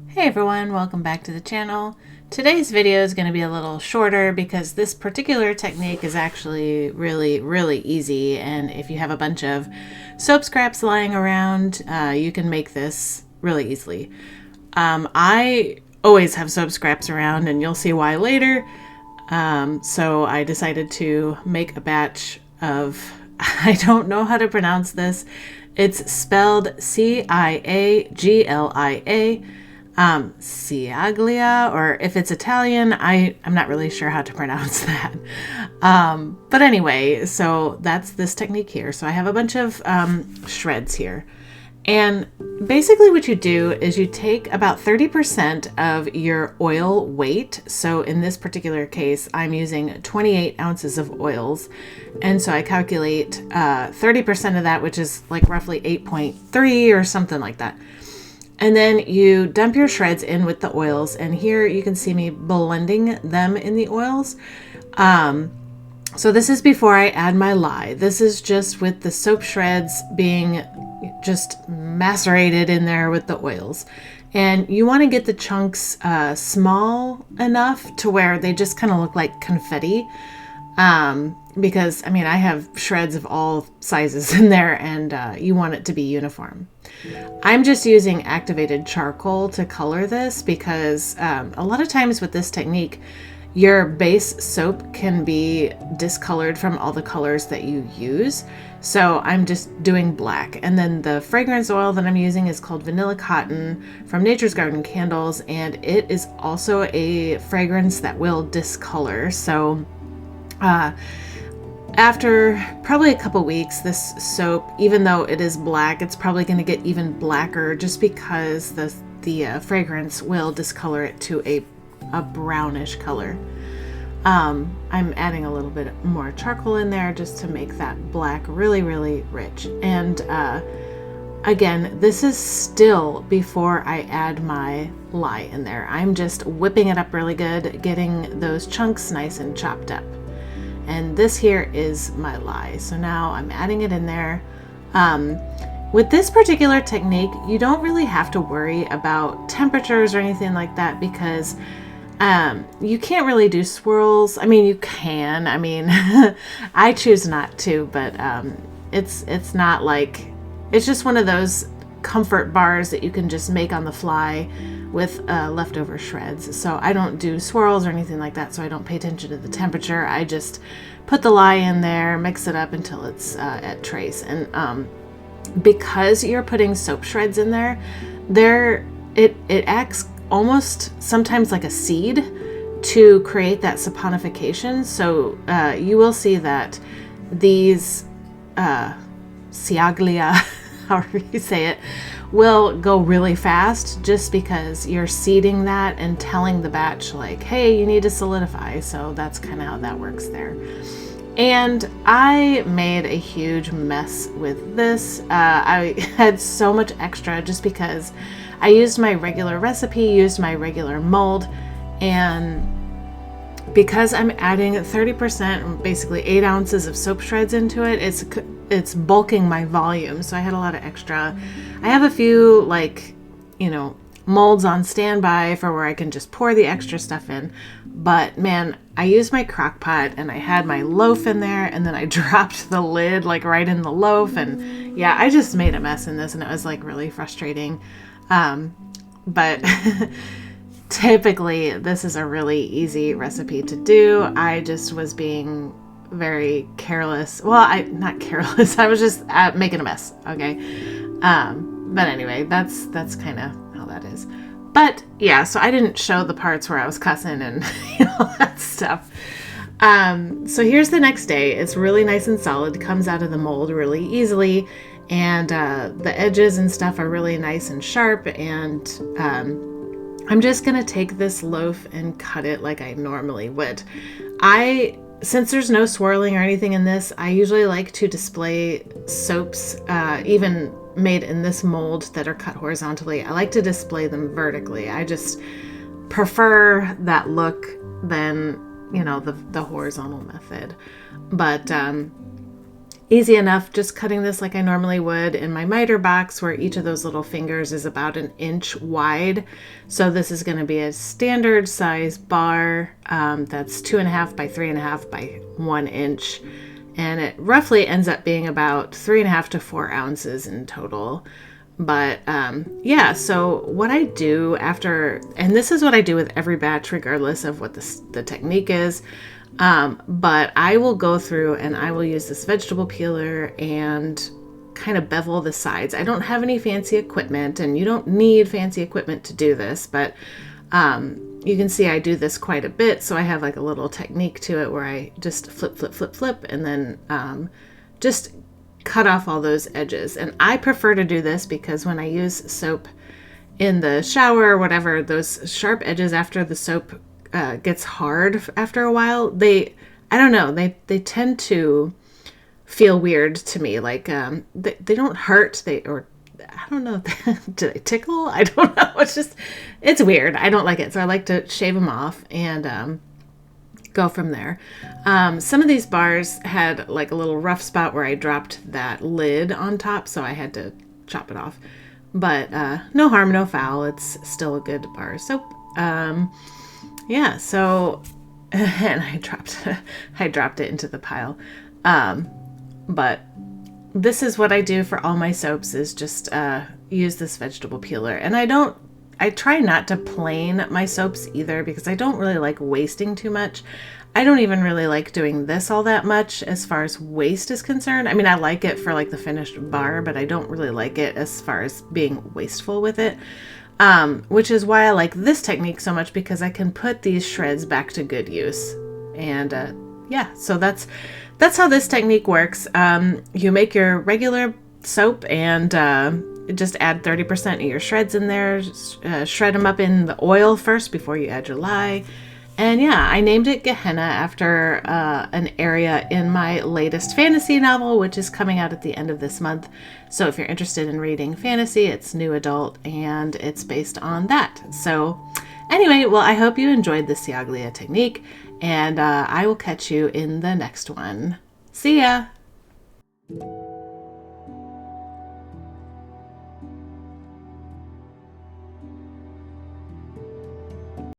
Hey everyone, welcome back to the channel. Today's video is going to be a little shorter because this particular technique is actually really easy, and if you have a bunch of soap scraps lying around, you can make this really easily. I always have soap scraps around, and you'll see why later. So I decided to make a batch of, I don't know how to pronounce this. It's spelled Ciaglia. Ciaglia, or if it's Italian, I'm not really sure how to pronounce that. But anyway, so that's this technique here. So I have a bunch of shreds here. And basically what you do is you take about 30% of your oil weight. So in this particular case, I'm using 28 ounces of oils. And so I calculate 30% of that, which is like roughly 8.3 or something like that. And then you dump your shreds in with the oils. And here you can see me blending them in the oils. So this is before I add my lye. This is just with the soap shreds being just macerated in there with the oils. And you want to get the chunks small enough to where they just kind of look like confetti. Because, I mean, I have shreds of all sizes in there, and you want it to be uniform. I'm just using activated charcoal to color this because a lot of times with this technique, your base soap can be discolored from all the colors that you use. So I'm just doing black. And then the fragrance oil that I'm using is called Vanilla Cotton from Nature's Garden Candles, and it is also a fragrance that will discolor. So after probably a couple weeks, this soap, even though it is black, it's probably going to get even blacker just because the fragrance will discolor it to a brownish color. I'm adding a little bit more charcoal in there just to make that black really rich. And again, this is still before I add my lye in there. I'm just whipping it up really good, getting those chunks nice and chopped up. And this here is my lye. So now I'm adding it in there. With this particular technique, you don't really have to worry about temperatures or anything like that because you can't really do swirls. I mean, you can. I mean, I choose not to, but it's not like, it's just one of those comfort bars that you can just make on the fly with leftover shreds. So I don't do swirls or anything like that, so I don't pay attention to the temperature. I just put the lye in there, mix it up until it's at trace. And because you're putting soap shreds in there, it acts almost sometimes like a seed to create that saponification. So you will see that these Ciaglia, however you say it, will go really fast just because you're seeding that and telling the batch like, hey, you need to solidify. So that's kind of how that works there. And I made a huge mess with this. I had so much extra just because I used my regular recipe, used my regular mold, and because I'm adding 30%, basically 8 ounces of soap shreds into it, it's bulking my volume. So I had a lot of extra. I have a few molds on standby for where I can just pour the extra stuff in. But man, I used my crock pot and I had my loaf in there, and then I dropped the lid like right in the loaf. And yeah, I just made a mess in this, and it was like really frustrating. But typically this is a really easy recipe to do. I just was being very careless. Well, not careless. I was just making a mess. Okay. But anyway, that's kind of how that is. But yeah, so I didn't show the parts where I was cussing and all that stuff. So here's the next day. It's really nice and solid, comes out of the mold really easily. And the edges and stuff are really nice and sharp. And I'm just going to take this loaf and cut it like I normally would. Since there's no swirling or anything in this, I usually like to display soaps, even made in this mold that are cut horizontally. I like to display them vertically. I just prefer that look than, the horizontal method. But easy enough, just cutting this like I normally would in my miter box, where each of those little fingers is about 1 inch wide. So this is going to be a standard size bar that's 2.5 by 3.5 by 1 inch. And it roughly ends up being about 3.5 to 4 ounces in total. But yeah, so what I do after, and this is what I do with every batch, regardless of what the technique is, but I will go through and I will use this vegetable peeler and kind of bevel the sides. I don't have any fancy equipment, and you don't need fancy equipment to do this, but you can see I do this quite a bit. So I have like a little technique to it where I just flip, flip, flip, flip, and then just cut off all those edges. And I prefer to do this because when I use soap in the shower or whatever, those sharp edges after the soap gets hard after a while, I don't know, they tend to feel weird to me. Like they don't hurt, or I don't know, do they tickle? I don't know. It's weird. I don't like it. So I like to shave them off and go from there. Some of these bars had like a little rough spot where I dropped that lid on top, so I had to chop it off. But no harm, no foul. It's still a good bar of soap. Yeah, so, and I dropped it into the pile. But this is what I do for all my soaps, is just use this vegetable peeler. And I try not to plane my soaps either, because I don't really like wasting too much. I don't even really like doing this all that much as far as waste is concerned. I mean, I like it for like the finished bar, but I don't really like it as far as being wasteful with it. Which is why I like this technique so much, because I can put these shreds back to good use. And yeah, so that's how this technique works. You make your regular soap and just add 30% of your shreds in there. Shred them up in the oil first before you add your lye. And yeah, I named it Gehenna after an area in my latest fantasy novel, which is coming out at the end of this month. So if you're interested in reading fantasy, it's new adult and it's based on that. So anyway, well, I hope you enjoyed the Ciaglia technique, and I will catch you in the next one. See ya!